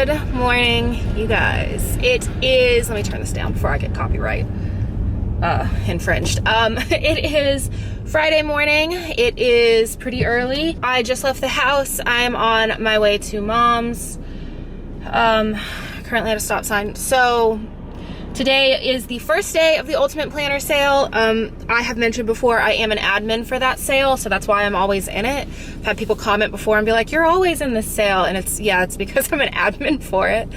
Good morning, you guys. It is, let me turn this down before I get copyright infringed. It is Friday morning. It is pretty early. I just left the house. I'm on my way to Mom's. Currently at a stop sign. So today is the first day of the Ultimate Planner sale. I have mentioned before I am an admin for that sale, so that's why I'm always in it. I've had people comment before and be like, you're always in this sale, and it's because I'm an admin for it.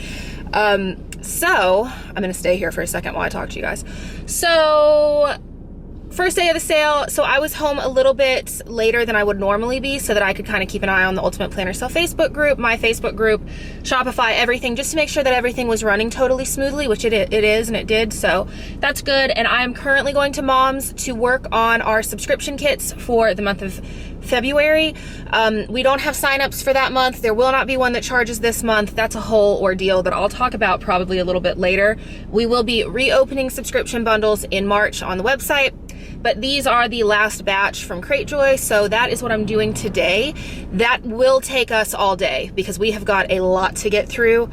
So I'm gonna stay here for a second while I talk to you guys. So first day of the sale, so I was home a little bit later than I would normally be so that I could kind of keep an eye on the Ultimate Planner Sale Facebook group, my Facebook group, Shopify, everything, just to make sure that everything was running totally smoothly, which it is, and it did, so that's good. And I am currently going to Mom's to work on our subscription kits for the month of February. We don't have signups for that month. There will not be one that charges this month. That's a whole ordeal that I'll talk about probably a little bit later. We will be reopening subscription bundles in March on the website. But these are the last batch from Cratejoy, so that is what I'm doing today. That will take us all day because we have got a lot to get through.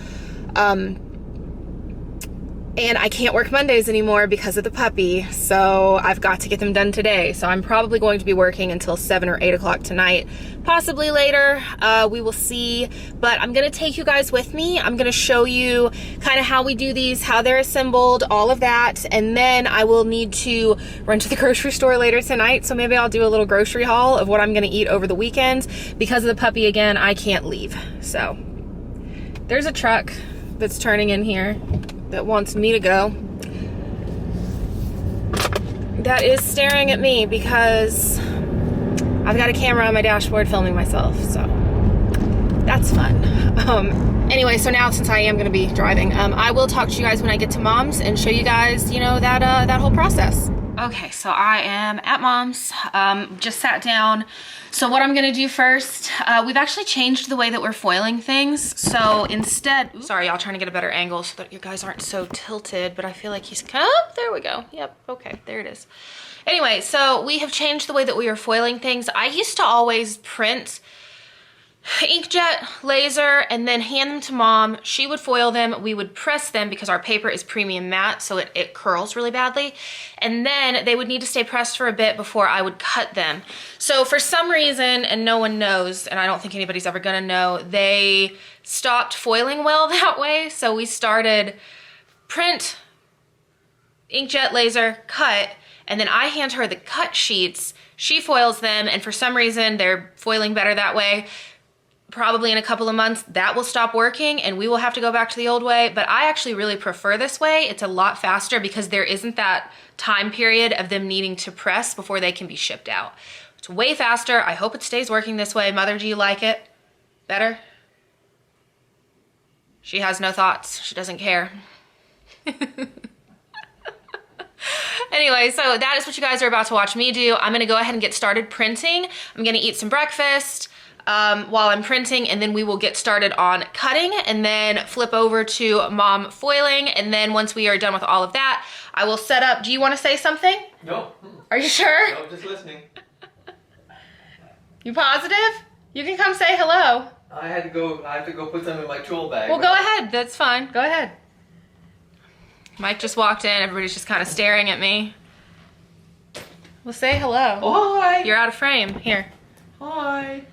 And I can't work Mondays anymore because of the puppy, so I've got to get them done today. So I'm probably going to be working until 7 or 8 o'clock tonight, possibly later. We will see, but I'm gonna take you guys with me. I'm gonna show you kind of how we do these, how they're assembled, all of that, and then I will need to run to the grocery store later tonight, so maybe I'll do a little grocery haul of what I'm gonna eat over the weekend. Because of the puppy, again, I can't leave. So there's a truck that's turning in here that wants me to go. That is staring at me because I've got a camera on my dashboard filming myself, so that's fun. Anyway, so now since I am gonna be driving, I will talk to you guys when I get to Mom's and show you guys, you know, that whole process. Okay, so I am at Mom's, just sat down. So what I'm gonna do first, we've actually changed the way that we're foiling things. So instead, sorry, y'all, trying to get a better angle so that you guys aren't so tilted, but I feel like he's, oh, there we go. Yep, okay, there it is. Anyway, so we have changed the way that we are foiling things. I used to always print inkjet, laser, and then hand them to Mom. She would foil them. We would press them because our paper is premium matte, so it curls really badly. And then they would need to stay pressed for a bit before I would cut them. So for some reason, and no one knows, and I don't think anybody's ever gonna know, they stopped foiling well that way. So we started print, inkjet, laser, cut, and then I hand her the cut sheets. She foils them, and for some reason, they're foiling better that way. Probably in a couple of months that will stop working and we will have to go back to the old way, but I actually really prefer this way. It's a lot faster because there isn't that time period of them needing to press before they can be shipped out. It's way faster. I hope it stays working this way. Mother, do you like it? Better? She has no thoughts. She doesn't care. Anyway, so that is what you guys are about to watch me do. I'm gonna go ahead and get started printing. I'm gonna eat some breakfast while I'm printing, and then we will get started on cutting and then flip over to Mom foiling. And then once we are done with all of that, I will set up. Do you want to say something? No. Are you sure? No, just listening. You positive? You can come say hello. I have to go put some in my tool bag. Well, go ahead. That's fine. Go ahead. Mike just walked in. Everybody's just kind of staring at me. Well, say hello. Oh, hi. You're out of frame. Here. Hi.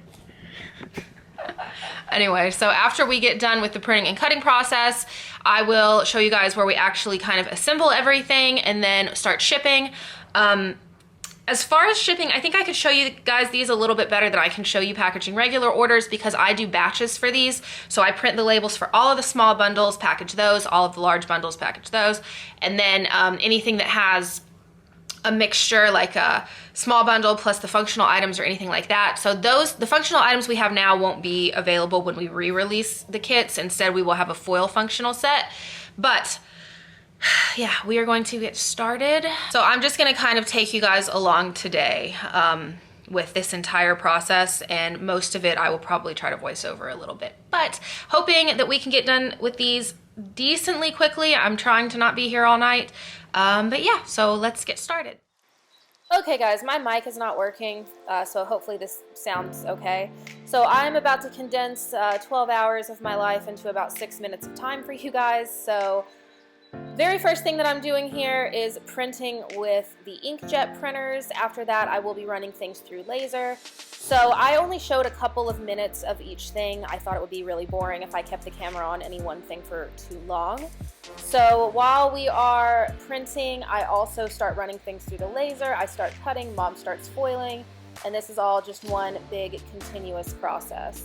Anyway, so after we get done with the printing and cutting process, I will show you guys where we actually kind of assemble everything and then start shipping. As far as shipping, I think I could show you guys these a little bit better than I can show you packaging regular orders because I do batches for these. So I print the labels for all of the small bundles, package those, all of the large bundles, package those, and then anything that has a mixture like a small bundle plus the functional items or anything like that. So the functional items we have now won't be available when we re-release the kits. Instead, we will have a foil functional set. But yeah, we are going to get started. So I'm just gonna kind of take you guys along today with this entire process, and most of it I will probably try to voice over a little bit. But hoping that we can get done with these decently quickly. I'm trying to not be here all night. But yeah, so let's get started. Okay guys, my mic is not working, so hopefully this sounds okay. So I'm about to condense 12 hours of my life into about 6 minutes of time for you guys. So very first thing that I'm doing here is printing with the inkjet printers. After that, I will be running things through laser. So I only showed a couple of minutes of each thing. I thought it would be really boring if I kept the camera on any one thing for too long. So while we are printing, I also start running things through the laser. I start cutting, Mom starts foiling, and this is all just one big continuous process.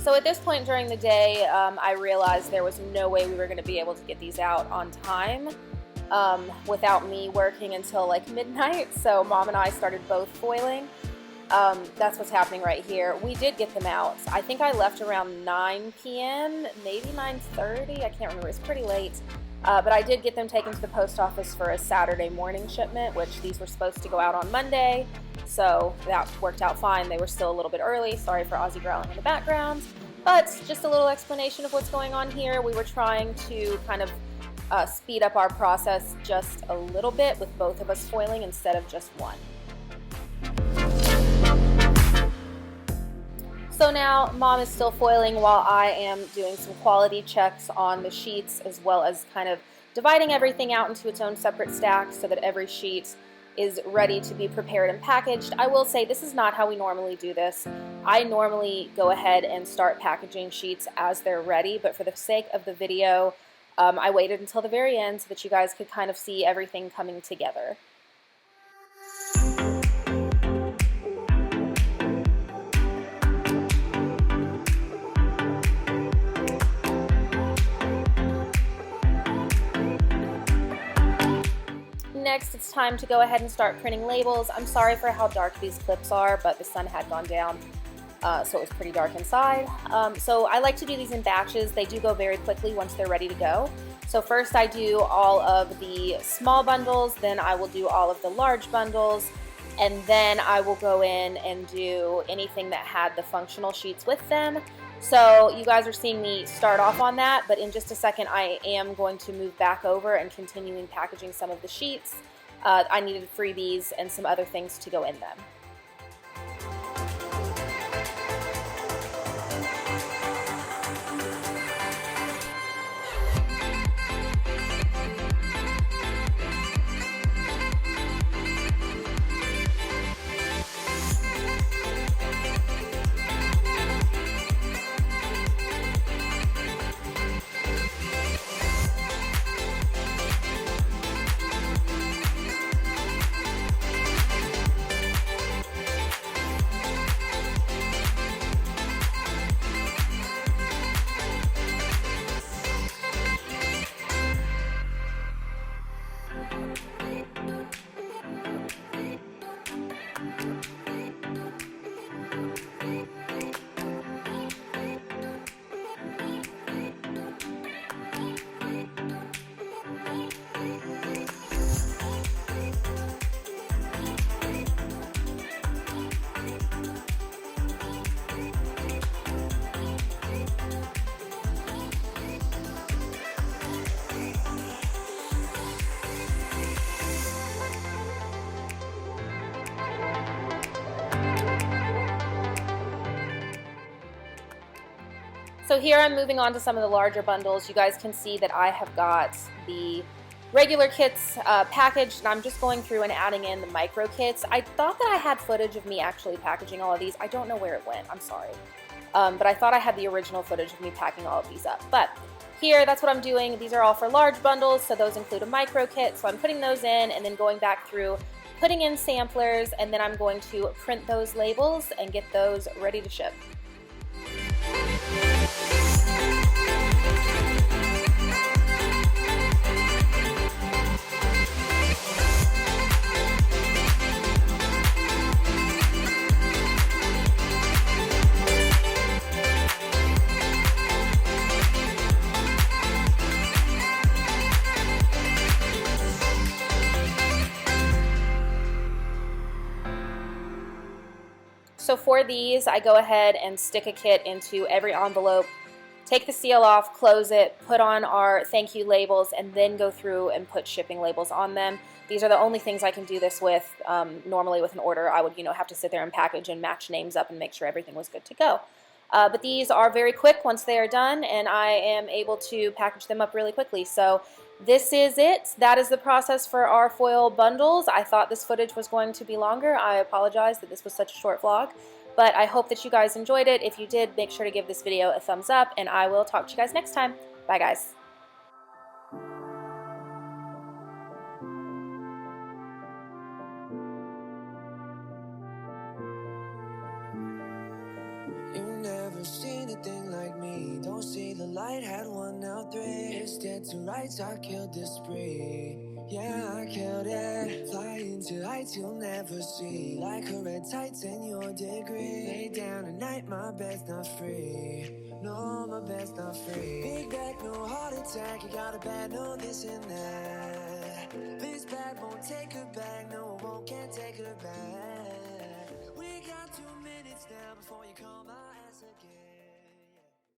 So at this point during the day, I realized there was no way we were going to be able to get these out on time without me working until like midnight. So Mom and I started both foiling. That's what's happening right here. We did get them out. I think I left around 9 p.m., maybe 9:30. I can't remember. It's pretty late. But I did get them taken to the post office for a Saturday morning shipment, which these were supposed to go out on Monday. So that worked out fine. They were still a little bit early. Sorry for Ozzy growling in the background. But just a little explanation of what's going on here. We were trying to kind of speed up our process just a little bit with both of us foiling instead of just one. So now Mom is still foiling while I am doing some quality checks on the sheets, as well as kind of dividing everything out into its own separate stack so that every sheet is ready to be prepared and packaged. I will say this is not how we normally do this. I normally go ahead and start packaging sheets as they're ready, but for the sake of the video, I waited until the very end so that you guys could kind of see everything coming together. Next, it's time to go ahead and start printing labels. I'm sorry for how dark these clips are, but the sun had gone down, so it was pretty dark inside. So I like to do these in batches. They do go very quickly once they're ready to go. So first I do all of the small bundles, then I will do all of the large bundles, and then I will go in and do anything that had the functional sheets with them. So you guys are seeing me start off on that, but in just a second I am going to move back over and continuing packaging some of the sheets. I needed freebies and some other things to go in them. So here I'm moving on to some of the larger bundles. You guys can see that I have got the regular kits packaged, and I'm just going through and adding in the micro kits. I thought that I had footage of me actually packaging all of these. I don't know where it went, I'm sorry. But I thought I had the original footage of me packing all of these up. But here, that's what I'm doing. These are all for large bundles, so those include a micro kit. So I'm putting those in and then going back through, putting in samplers, and then I'm going to print those labels and get those ready to ship. So for these, I go ahead and stick a kit into every envelope, take the seal off, close it, put on our thank you labels, and then go through and put shipping labels on them. These are the only things I can do this with. Normally with an order, I would have to sit there and package and match names up and make sure everything was good to go. But these are very quick once they are done, and I am able to package them up really quickly. So this is it. That is the process for our foil bundles. I thought this footage was going to be longer. I apologize that this was such a short vlog, but I hope that you guys enjoyed it. If you did, make sure to give this video a thumbs up, and I will talk to you guys next time. Bye, guys. Never seen a thing like me. Don't see the light, had one out three. It's dead to rights, I killed this spree. Yeah, I killed it. Flying to heights you'll never see. Like a red tights in your degree. Lay down at night, my bed's not free. No, my bed's not free. Big back, no heart attack. You got a bad, no this and that. This bad won't take her back. No, it won't, can't take her back. We got 2 minutes now before you call my ass again.